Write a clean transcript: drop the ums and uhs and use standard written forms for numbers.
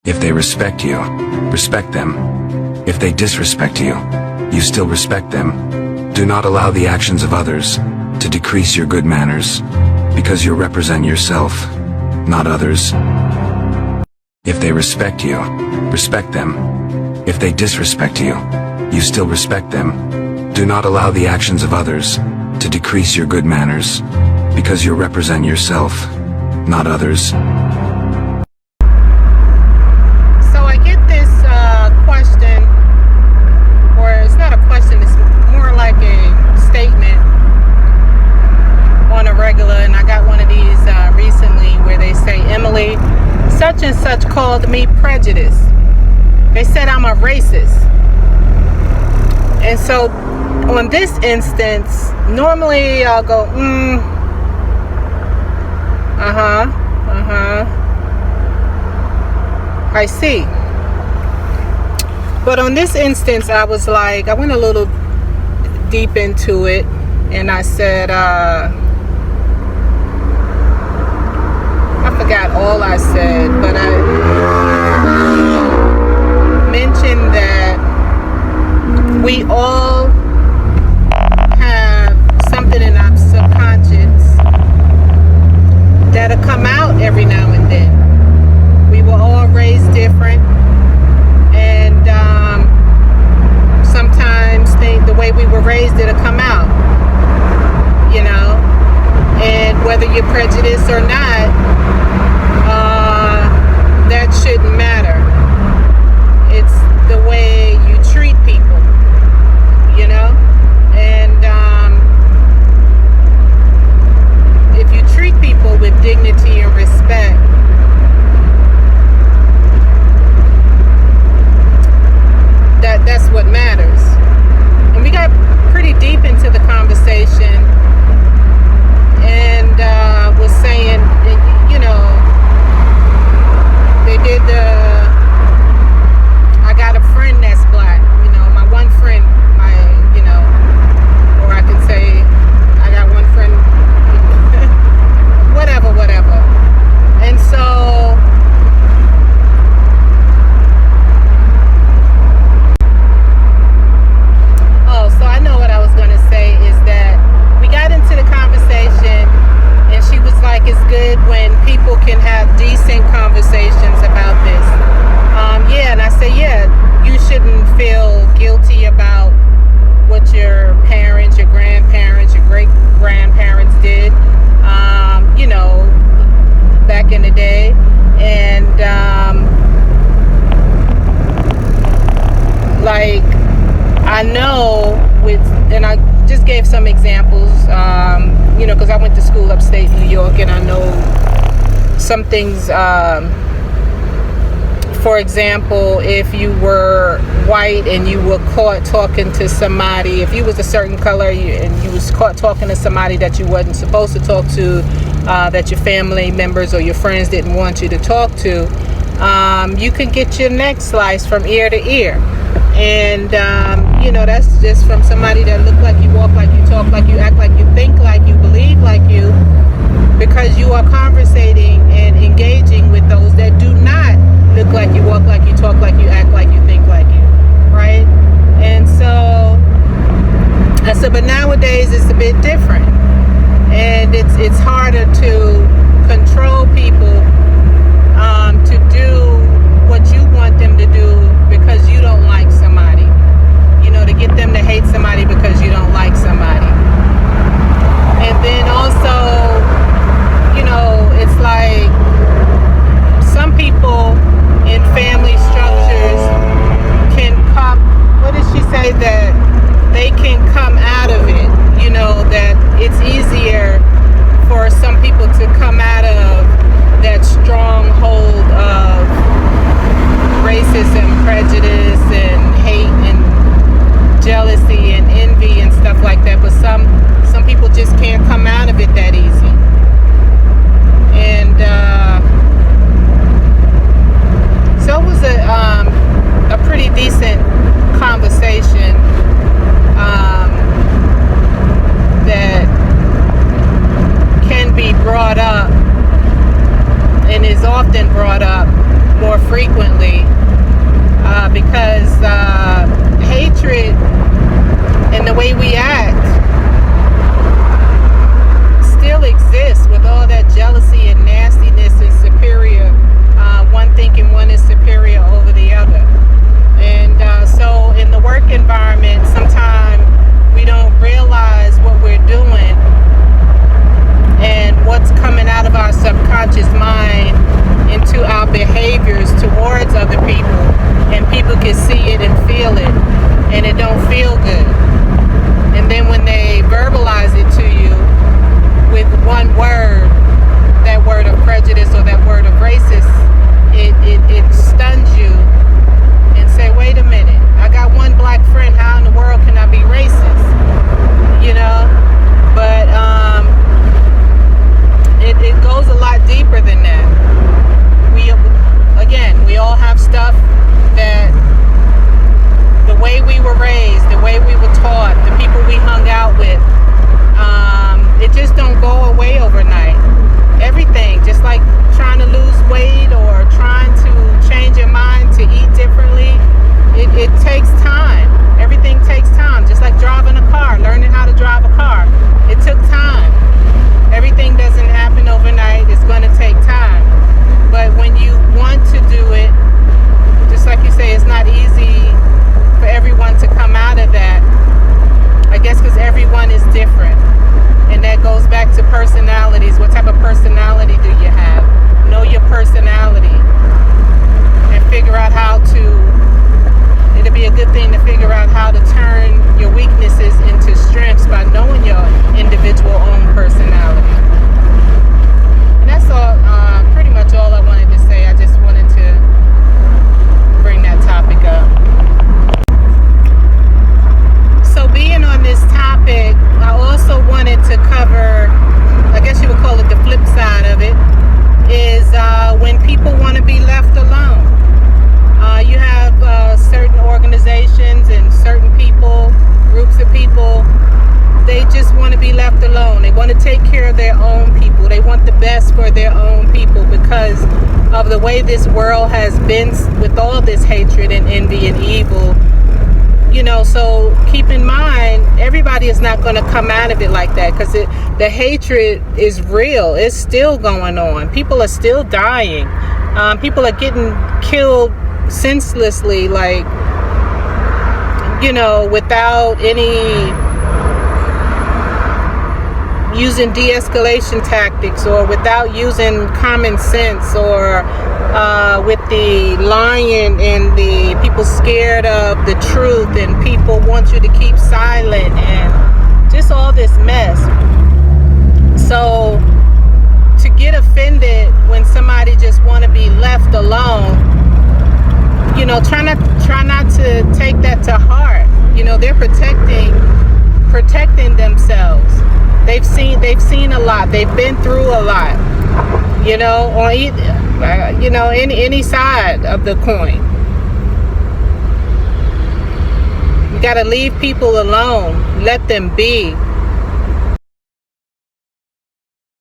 If they respect you, respect them. If they disrespect you, you still respect them. Do not allow the actions of others to decrease your good manners, because you represent yourself, not others. If they respect you, respect them. If they disrespect you, you still respect them. Do not allow the actions of others to decrease your good manners, because you represent yourself, not others. So I get this question, or it's not a question, it's more like a statement on a regular, and I got one of these recently where they say, Emily, such and such called me prejudiced. They said I'm a racist. And so on this instance, normally I'll go, I see. But on this instance, I was like, I went a little deep into it, and I said, I forgot all I said, but I mentioned that we all have something in our subconscious that'll come out every now and then. We were all raised different, and sometimes the way we were raised, it'll come out, you know. And whether you're prejudiced or not, that shouldn't matter. It's the way you treat people, you know. And if you treat people with dignity and respect, that's what matters. And we got pretty deep into the conversation, and was saying, you know, they did I got a friend that's black, you know, my one friend, you know, or I can say I got one friend, whatever. And so I know what I was going to say is that we got into the conversation, and she was like, it's good when people can have decent conversations about this. Yeah, and I said, yeah, you shouldn't feel guilty about what your parents, your grandparents, your great-grandparents did, you know, back in the day. And like, I know and I just gave some examples, you know, because I went to school upstate New York, and I know some things. For example, if you were white and you were caught talking to somebody, if you was a certain color and you was caught talking to somebody that you wasn't supposed to talk to, that your family members or your friends didn't want you to talk to, you could get your neck sliced from ear to ear. And you know, that's just from somebody that look like you, walk like you, talk like you, act like you, think like you, believe like you, because you are conversating and engaging with those that do not look like you, walk like you, talk like you, act like you, think like you, right? And so I said, but nowadays it's a bit different, and it's harder to control people to do what you want them to do because you don't like somebody, you know, to get them to hate somebody because you don't like somebody. And then also, you know, it's like some people in family structures can come, what did she say, that they can come out of it, you know, that it's easier for some people to come out of that stronghold of racism, prejudice, and hate, and jealousy, and envy, and stuff like that. But some people just can't come out of it that easy. And so it was a pretty decent conversation that can be brought up, and is often brought up more frequently, because hatred and the way we act still exists, with all that jealousy and nastiness and superior, one thinking one is superior over the other. And so in the work environment, sometimes we don't realize what we're doing and what's coming out of our subconscious mind into our behaviors towards other people, and people can see it and feel it, and it don't feel good. And then when they verbalize it to you with one word, that word of prejudice or that word of racist, it stuns you and say, wait a minute, I got one black friend, how in the world can I be racist? You know? But it goes a lot deeper than that. We all have stuff that the way we were raised, the way we were taught, the people we hung out with, it just don't go away overnight. Everything, just like trying to lose weight or trying to change your mind to eat differently, it takes time. Everything takes time, just like driving a car, learning how to drive a car. It took time. Everything doesn't happen overnight. It's going to take time. But when you want to do it, just like you say, it's not easy for everyone to come out of that. I guess because everyone is different. And that goes back to personalities. What type of personality do you have? Know your personality and figure out how to, it'll be a good thing to figure out how to turn your weaknesses into strengths by knowing your individual own personality. And that's all, pretty much all I wanted to say. I just wanted to bring that topic up. So being on this topic, I also wanted to cover, I guess you would call it the flip side of it, is when people want to be left alone. You have certain organizations and certain people, groups of people, they just want to be left alone. They want to take care of their own people. They want the best for their own people because of the way this world has been with all this hatred and envy and evil. You know, so keep in mind, everybody is not going to come out of it like that, because the hatred is real. It's still going on. People are still dying. People are getting killed senselessly, like, you know, without any using de-escalation tactics, or without using common sense, or with the lying and the people scared of the truth, and people want you to keep silent, and just all this mess. So to get offended when somebody just want to be left alone, you know, try not to take that to heart. You know, they're protecting themselves. They've seen a lot. They've been through a lot. You know, on either, you know, any side of the coin. You got to leave people alone. Let them be.